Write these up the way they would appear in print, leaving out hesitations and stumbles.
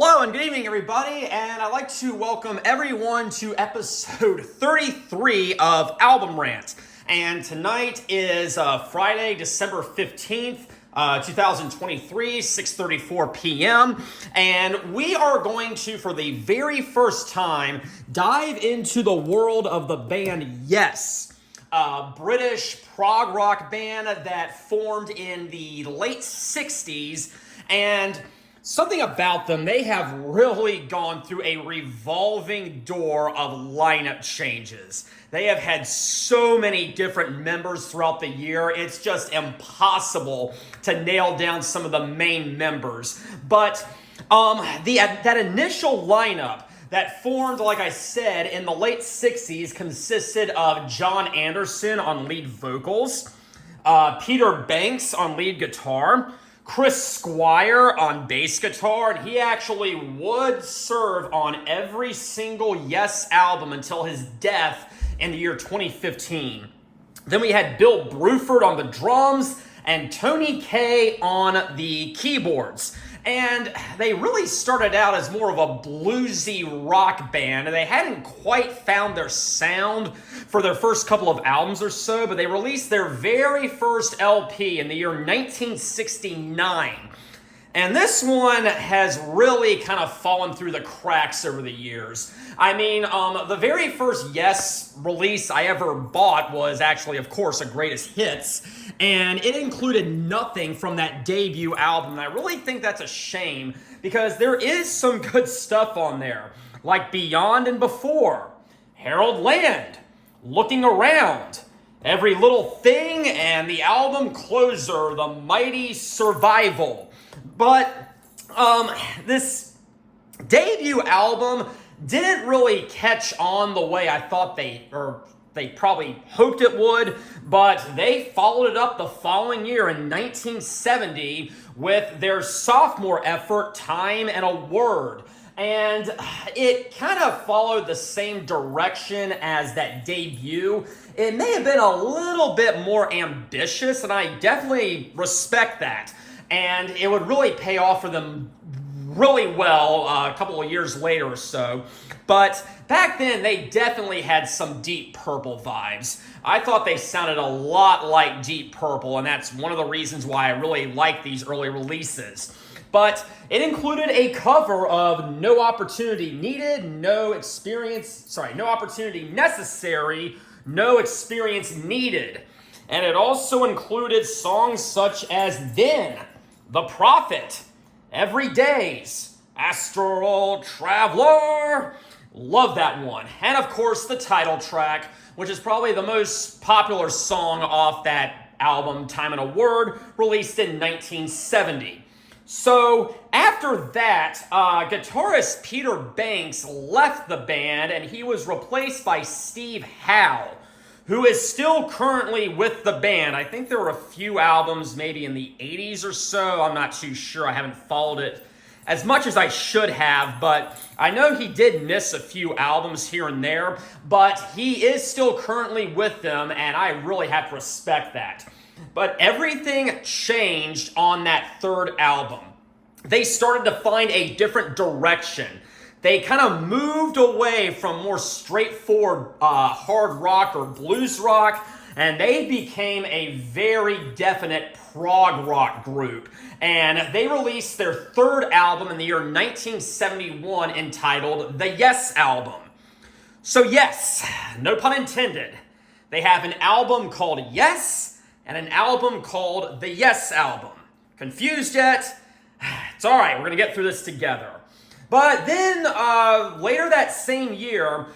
Hello and good evening, everybody, and I'd like to welcome everyone to episode 33 of Album Rant. And tonight is Friday, December 15th, 2023, 6:34 p.m. And we are going to, for the very first time, dive into the world of the band Yes. A British prog-rock band that formed in the late 60s, and something about them, they have really gone through a revolving door of lineup changes. They have had so many different members throughout the year, it's just impossible to nail down some of the main members. But that initial lineup that formed, like I said, in the late 60s consisted of John Anderson on lead vocals, Peter Banks on lead guitar, Chris Squire on bass guitar, and he actually would serve on every single Yes album until his death in the year 2015. Then we had Bill Bruford on the drums and Tony Kaye on the keyboards. And they really started out as more of a bluesy rock band, and they hadn't quite found their sound for their first couple of albums or so, but they released their very first LP in the year 1969. And this one has really kind of fallen through the cracks over the years. I mean, the very first Yes release I ever bought was actually, of course, a greatest hits, and it included nothing from that debut album. And I really think that's a shame because there is some good stuff on there, like Beyond and Before, Harold Land, Looking Around, Every Little Thing, and the album closer, The Mighty Survival. But this debut album didn't really catch on the way I thought they probably hoped it would, but they followed it up the following year in 1970 with their sophomore effort, Time and a Word. And it kind of followed the same direction as that debut. It may have been a little bit more ambitious, and I definitely respect that. And it would really pay off for them really well a couple of years later or so. But back then, they definitely had some Deep Purple vibes. I thought they sounded a lot like Deep Purple, and that's one of the reasons why I really like these early releases. But it included a cover of No Opportunity Needed, No Opportunity Necessary, No Experience Needed. And it also included songs such as Then, The Prophet, Every Days, Astral Traveler. Love that one. And of course, the title track, which is probably the most popular song off that album, Time and a Word, released in 1970. So after that, guitarist Peter Banks left the band and he was replaced by Steve Howe, who is still currently with the band. I think there were a few albums maybe in the 80s or so. I'm not too sure. I haven't followed it as much as I should have, but I know he did miss a few albums here and there, but he is still currently with them, and I really have to respect that. But everything changed on that third album. They started to find a different direction. They kind of moved away from more straightforward hard rock or blues rock, and they became a very definite prog rock group. And they released their third album in the year 1971 entitled The Yes Album. So yes, no pun intended, they have an album called Yes and an album called The Yes Album. Confused yet? It's all right, we're going to get through this together. But then later that same year,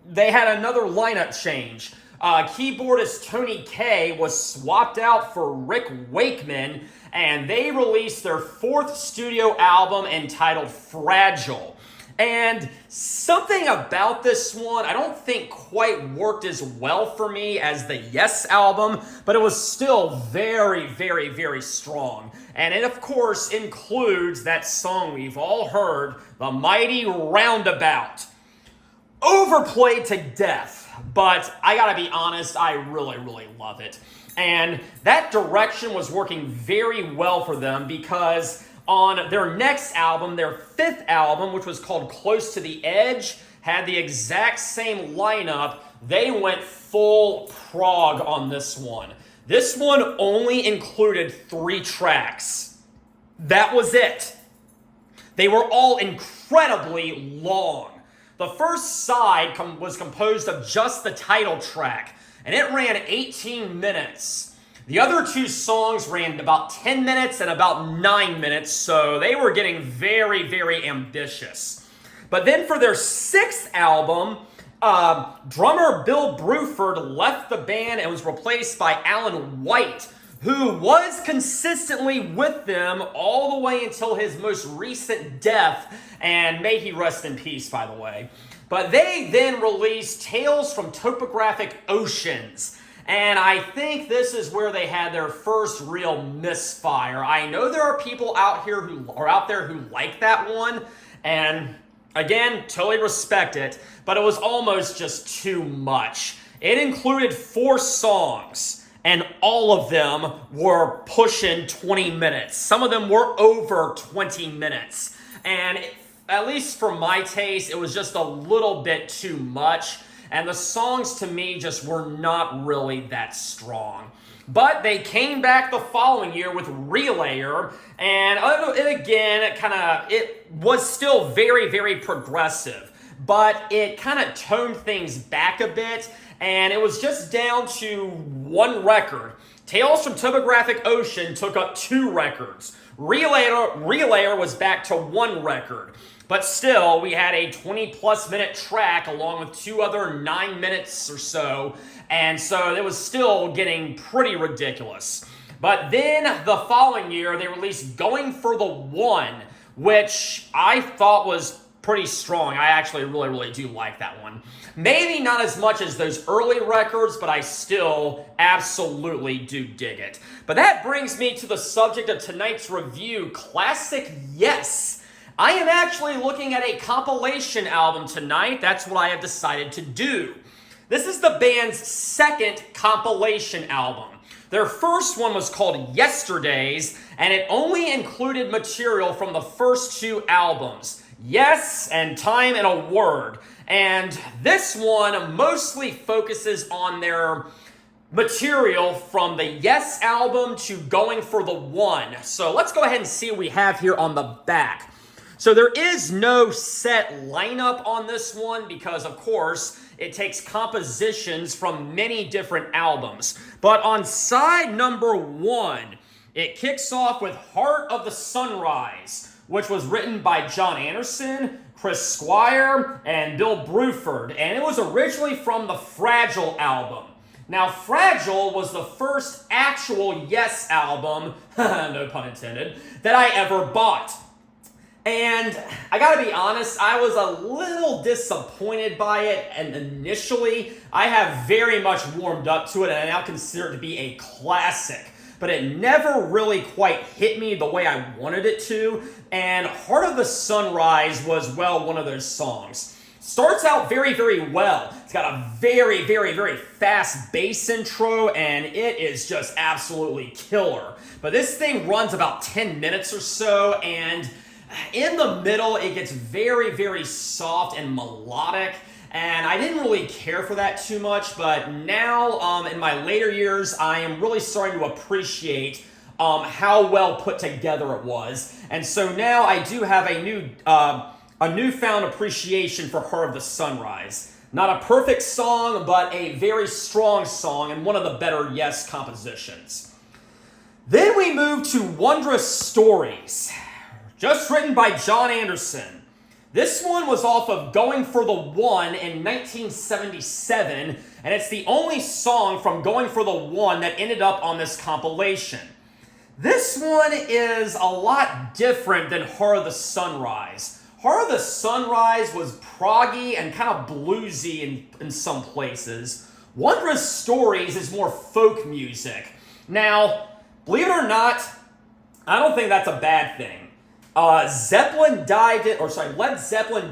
they had another lineup change. Keyboardist Tony Kaye was swapped out for Rick Wakeman, and they released their fourth studio album entitled Fragile. And something about this one I don't think quite worked as well for me as the Yes album, but it was still very, very, very strong. And it, of course, includes that song we've all heard, The Mighty Roundabout. Overplayed to death, but I gotta be honest, I really, really love it. And that direction was working very well for them because On their next album, their 5th album, which was called Close to the Edge, had the exact same lineup. They went full prog on this one. This one only included 3 tracks. That was it. They were all incredibly long. The first side was composed of just the title track, and it ran 18 minutes. The other 2 songs ran about 10 minutes and about 9 minutes, so they were getting very, very ambitious. But then for their 6th album, drummer Bill Bruford left the band and was replaced by Alan White, who was consistently with them all the way until his most recent death, and may he rest in peace, by the way. But they then released Tales from Topographic Oceans, and I think this is where they had their first real misfire. I know there are people out there who like that one, and again, totally respect it, but it was almost just too much. It included 4 songs, and all of them were pushing 20 minutes. Some of them were over 20 minutes. And at least for my taste, it was just a little bit too much. And the songs to me just were not really that strong. But they came back the following year with Relayer, and it was still very, very progressive, but it kind of toned things back a bit, and it was just down to 1 record. Tales from Topographic Ocean took up 2 records. Relayer was back to 1 record. But still, we had a 20-plus minute track along with 2 other 9 minutes or so, and so it was still getting pretty ridiculous. But then the following year, they released Going for the One, which I thought was pretty strong. I actually really, really do like that one. Maybe not as much as those early records, but I still absolutely do dig it. But that brings me to the subject of tonight's review, Classic Yes. I am actually looking at a compilation album tonight. That's what I have decided to do. This is the band's 2nd compilation album. Their first one was called Yesterdays, and it only included material from the first 2 albums, Yes and Time and a Word. And this one mostly focuses on their material from the Yes album to Going for the One. So let's go ahead and see what we have here on the back. So there is no set lineup on this one because, of course, it takes compositions from many different albums. But on side number 1, it kicks off with Heart of the Sunrise, which was written by John Anderson, Chris Squire, and Bill Bruford. And it was originally from the Fragile album. Now, Fragile was the first actual Yes album, no pun intended, that I ever bought. And I gotta be honest, I was a little disappointed by it, and initially, I have very much warmed up to it, and I now consider it to be a classic. But it never really quite hit me the way I wanted it to, and Heart of the Sunrise was, well, one of those songs. Starts out very, very well. It's got a very, very, very fast bass intro, and it is just absolutely killer. But this thing runs about 10 minutes or so, and in the middle, it gets very, very soft and melodic, and I didn't really care for that too much, but now, in my later years, I am really starting to appreciate how well put together it was, and so now I do have a newfound appreciation for Heart of the Sunrise. Not a perfect song, but a very strong song, and one of the better Yes compositions. Then we move to Wondrous Stories, just written by John Anderson. This one was off of Going for the One in 1977, and it's the only song from Going for the One that ended up on this compilation. This one is a lot different than Heart of the Sunrise. Heart of the Sunrise was proggy and kind of bluesy in some places. Wondrous Stories is more folk music. Now, believe it or not, I don't think that's a bad thing. Led Zeppelin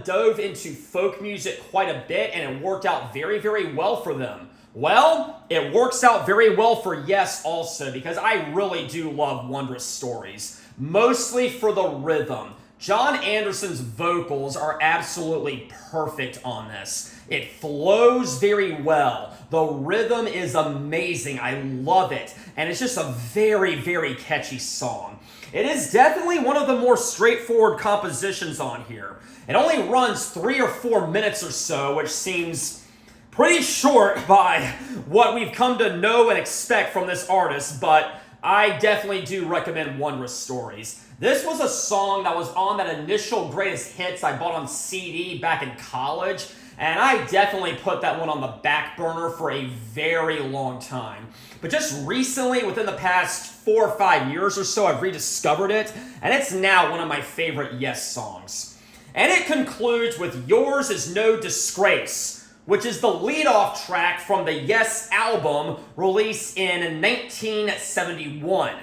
dove into folk music quite a bit, and it worked out very, very well for them. Well, it works out very well for Yes also, because I really do love Wondrous Stories. mostly for the rhythm. John Anderson's vocals are absolutely perfect on this. It flows very well. The rhythm is amazing. I love it. And it's just a very, very catchy song. It is definitely one of the more straightforward compositions on here. It only runs 3 or 4 minutes or so, which seems pretty short by what we've come to know and expect from this artist, but I definitely do recommend Wondrous Stories. This was a song that was on that initial greatest hits I bought on CD back in college, and I definitely put that one on the back burner for a very long time. But just recently, within the past 4 or 5 years or so, I've rediscovered it, and it's now one of my favorite Yes songs. And it concludes with Yours Is No Disgrace, which is the lead-off track from the Yes album released in 1971.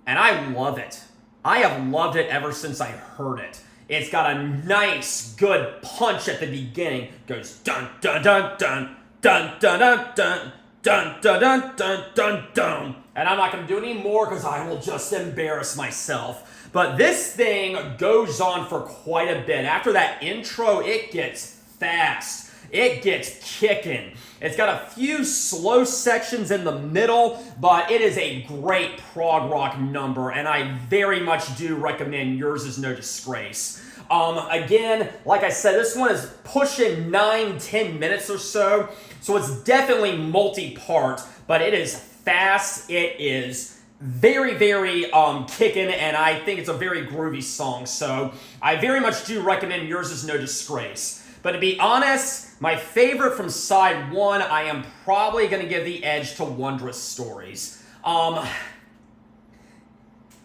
And I love it. I have loved it ever since I heard it. It's got a nice, good punch at the beginning. It goes dun dun dun dun dun dun dun dun dun dun dun dun dun dun. And I'm not going to do any more because I will just embarrass myself. But this thing goes on for quite a bit. After that intro, it gets fast. It gets kicking. It's got a few slow sections in the middle, but it is a great prog rock number, and I very much do recommend Yours Is No Disgrace. Again, like I said, this one is pushing 9-10 minutes or so, so it's definitely multi-part, but it is fast. It is very, very kicking, and I think it's a very groovy song, so I very much do recommend Yours Is No Disgrace. But to be honest, my favorite from side 1, I am probably going to give the edge to Wondrous Stories.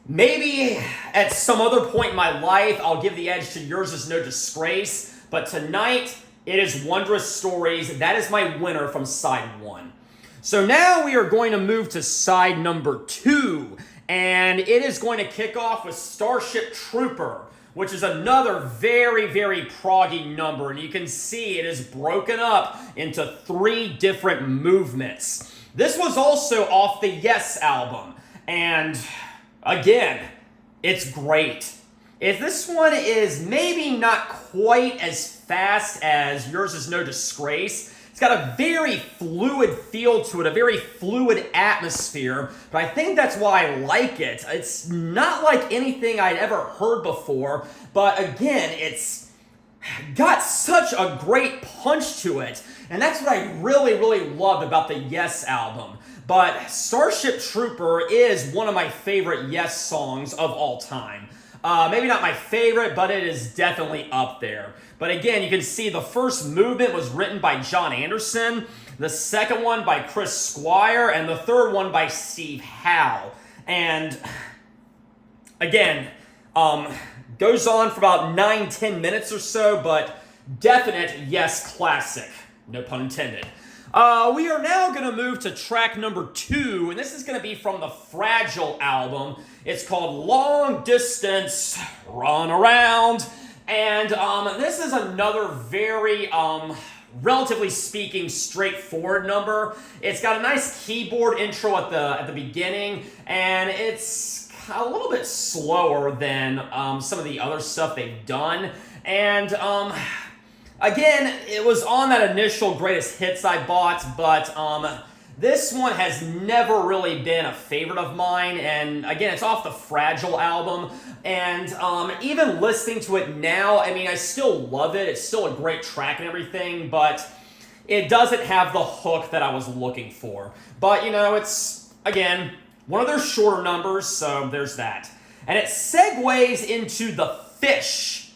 Maybe at some other point in my life, I'll give the edge to Yours Is No Disgrace. But tonight, it is Wondrous Stories. That is my winner from side 1. So now we are going to move to side number 2. And it is going to kick off with Starship Trooper, which is another very, very proggy number. And you can see it is broken up into 3 different movements. This was also off the Yes album. And again, it's great. If this one is maybe not quite as fast as Yours Is No Disgrace, it's got a very fluid feel to it, a very fluid atmosphere, but I think that's why I like it. It's not like anything I'd ever heard before, but again, it's got such a great punch to it, and that's what I really, really loved about the Yes album. But Starship Trooper is one of my favorite Yes songs of all time. Maybe not my favorite, but it is definitely up there. But again, you can see the first movement was written by John Anderson, the second one by Chris Squire, and the third one by Steve Howe. And again, goes on for about 9-10 minutes or so, but definite Yes classic. No pun intended. We are now going to move to track number 2, and this is going to be from the Fragile album. It's called Long Distance Run Around, and this is another very, relatively speaking, straightforward number. It's got a nice keyboard intro at the beginning, and it's a little bit slower than some of the other stuff they've done, and again, it was on that initial greatest hits I bought, but this one has never really been a favorite of mine, and again, it's off the Fragile album, and even listening to it now, I mean, I still love it. It's still a great track and everything, but it doesn't have the hook that I was looking for. But, you know, it's, again, one of their shorter numbers, so there's that. And it segues into The Fish.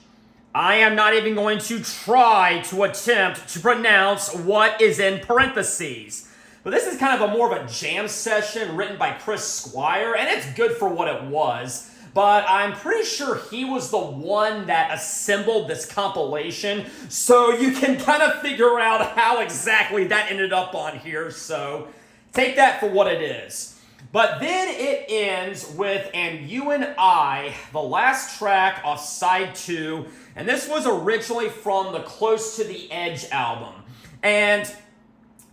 I am not even going to try to attempt to pronounce what is in parentheses. But this is kind of a more of a jam session written by Chris Squire, and it's good for what it was. But I'm pretty sure he was the one that assembled this compilation, so you can kind of figure out how exactly that ended up on here, so take that for what it is. But then it ends with And You and I, the last track off side 2, and this was originally from the Close to the Edge album. And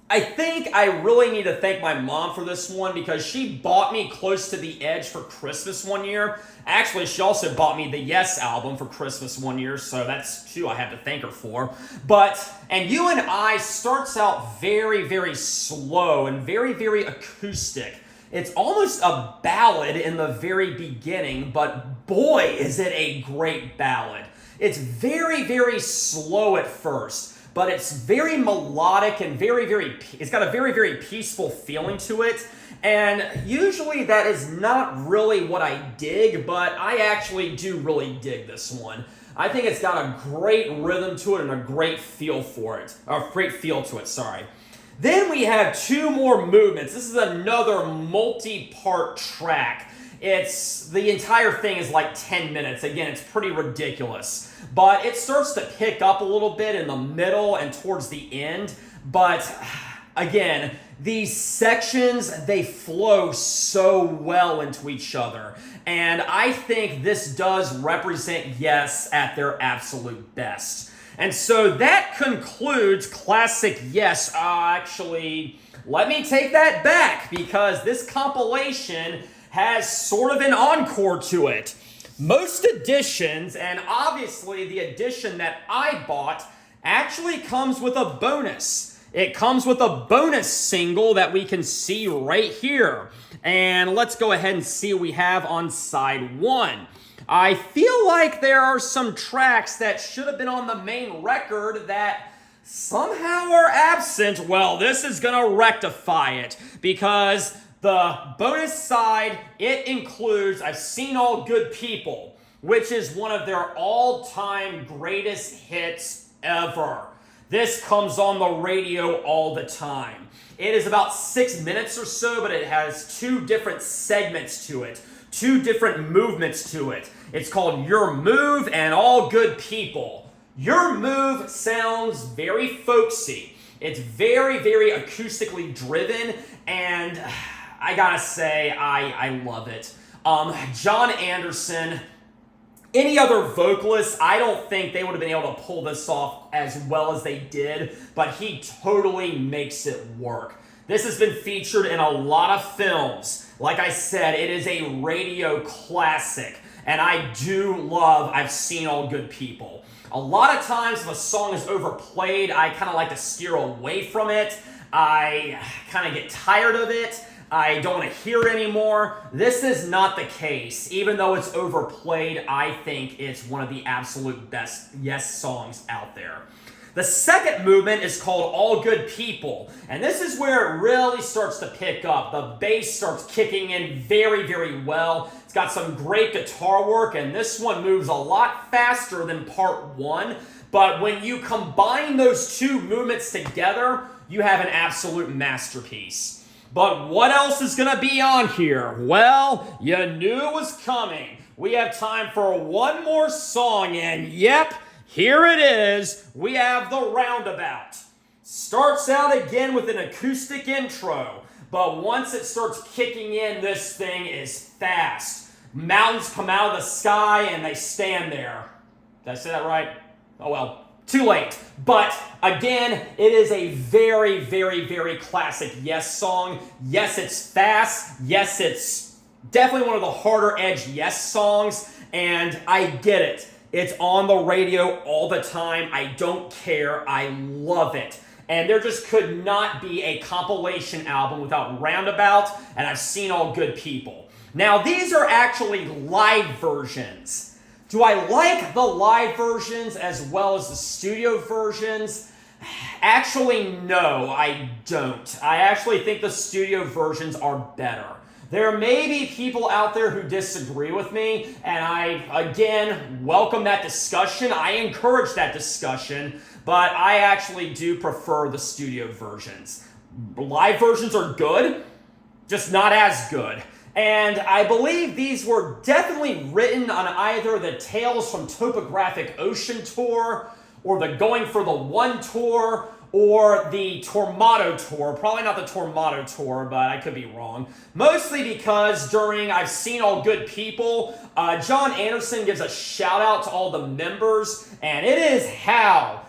I think I really need to thank my mom for this one because she bought me Close to the Edge for Christmas one year. Actually, she also bought me the Yes album for Christmas one year, so that's two I have to thank her for. And You and I starts out very, very slow and very, very acoustic. It's almost a ballad in the very beginning, but boy, is it a great ballad. It's very, very slow at first, but it's very melodic and it's got a very, very peaceful feeling to it. And usually that is not really what I dig, but I actually do really dig this one. I think it's got a great rhythm to it and a great feel for it, or great feel to it, sorry. Then we have two more movements. This is another multi-part track. The entire thing is like 10 minutes. Again, it's pretty ridiculous. But it starts to pick up a little bit in the middle and towards the end. But again, these sections, they flow so well into each other. And I think this does represent Yes at their absolute best. And so that concludes Classic Yes. Actually, let me take that back because this compilation has sort of an encore to it. Most editions, and obviously the edition that I bought, actually comes with a bonus. It comes with a bonus single that we can see right here. And let's go ahead and see what we have on side one. I feel like there are some tracks that should have been on the main record that somehow are absent. Well, this is going to rectify it because the bonus side, it includes I've Seen All Good People, which is one of their all-time greatest hits ever. This comes on the radio all the time. It is about 6 minutes or so, but it has two different segments to it, two different movements to it. It's called Your Move and All Good People. Your Move sounds very folksy. It's very, very acoustically driven, and I gotta say, I love it. John Anderson, any other vocalists, I don't think they would have been able to pull this off as well as they did, but he totally makes it work. This has been featured in a lot of films. Like I said, it is a radio classic, and I do love I've Seen All Good People. A lot of times if a song is overplayed, I kind of like to steer away from it. I kind of get tired of it. I don't want to hear it anymore. This is not the case. Even though it's overplayed, I think it's one of the absolute best Yes songs out there. The second movement is called All Good People, and this is where it really starts to pick up. The bass starts kicking in very, very well. It's got some great guitar work, and this one moves a lot faster than part one, but when you combine those two movements together, you have an absolute masterpiece. But what else is going to be on here? Well, you knew it was coming. We have time for one more song, and yep, here it is. We have The Roundabout. Starts out again with an acoustic intro, but once it starts kicking in, this thing is fast. Mountains come out of the sky and they stand there. Did I say that right? Oh well. Too late. But again, it is a very, very, very classic Yes song. Yes, it's fast. Yes, it's definitely one of the harder edge Yes songs. And I get it. It's on the radio all the time. I don't care. I love it. And there just could not be a compilation album without Roundabout and I've Seen All Good People. Now, these are actually live versions. Do I like the live versions as well as the studio versions? Actually, no, I don't. I actually think the studio versions are better. There may be people out there who disagree with me, and I, again, welcome that discussion. I encourage that discussion, but I actually do prefer the studio versions. Live versions are good, just not as good. And I believe these were definitely written on either the Tales from Topographic Ocean tour, or the Going for the One tour, or the Tormato tour. Probably not the Tormato tour, but I could be wrong. Mostly because during I've Seen All Good People, John Anderson gives a shout out to all the members, and it is Howe.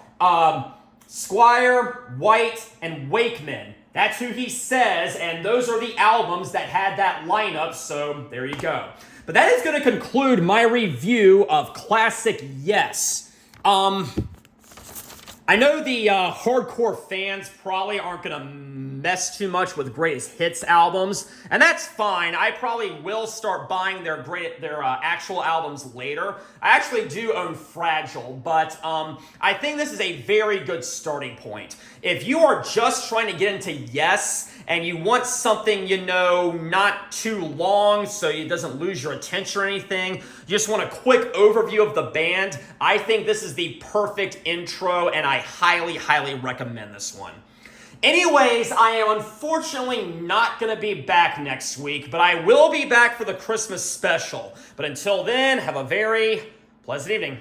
Squire, White, and Wakeman. That's who he says, and those are the albums that had that lineup, so there you go. But that is going to conclude my review of Classic Yes. I know the hardcore fans probably aren't going to mess too much with Greatest Hits albums, and that's fine. I probably will start buying their actual albums later. I actually do own Fragile, but I think this is a very good starting point. If you are just trying to get into Yes, and you want something, not too long so it doesn't lose your attention or anything, you just want a quick overview of the band, I think this is the perfect intro, and I highly, highly recommend this one. Anyways, I am unfortunately not going to be back next week, but I will be back for the Christmas special. But until then, have a very pleasant evening.